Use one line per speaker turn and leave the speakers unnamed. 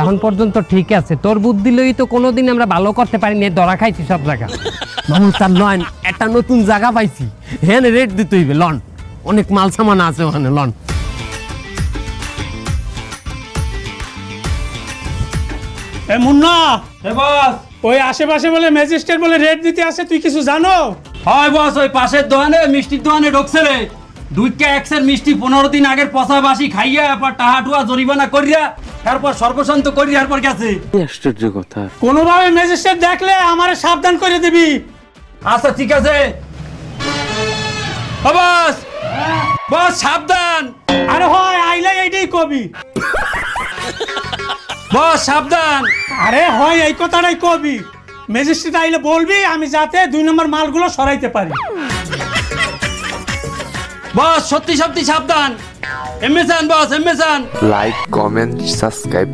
এখন পর্যন্ত ঠিক আছে, তোর বুদ্ধি লই তো কোনোদিন আমরা ভালো করতে পারিনি, ধরা খাইছি সব জায়গা। মামু তার লন একটা নতুন জায়গা পাইছি, হ্যাঁ রেট দিতে হইবে, লন অনেক মাল সামান আছে ওখানে, লন।
এ মুন্না, এ বস, ওই আশেপাশে বলে ম্যাজিস্ট্রেট বলে রেট দিতে আসে, তুই কিছু জানো?
হয় বস, ওই পাশের দোকানে মিষ্টির দোকানে ঢুকছে রে, 2 এক্সের মিষ্টি 15 দিন আগের পচা বাসি খাইয়া এরপর টাহা টুয়া জরিমানা করিয়া এরপর সর্বশান্ত করিয়া এরপর গেছে।
আশ্চর্য কথা।
কোনোভাবে ম্যাজিস্ট্রেট দেখলে আমারে সাবধান করে দিবি।
আচ্ছা ঠিক আছে বস, বস সাবধান।
আরে হয় আইলে এইটাই কবি।
বস সাবধান।
আরে হয় এই কথাটাই কবি, ম্যাজিস্ট্রেট আইলে বলবি আমি যাতে 2 নম্বর মালগুলো সরাইতে পারি।
বস সত্যি সত্যি সাবধান। এমএসান বস, এমএসান।
Like, comment, subscribe.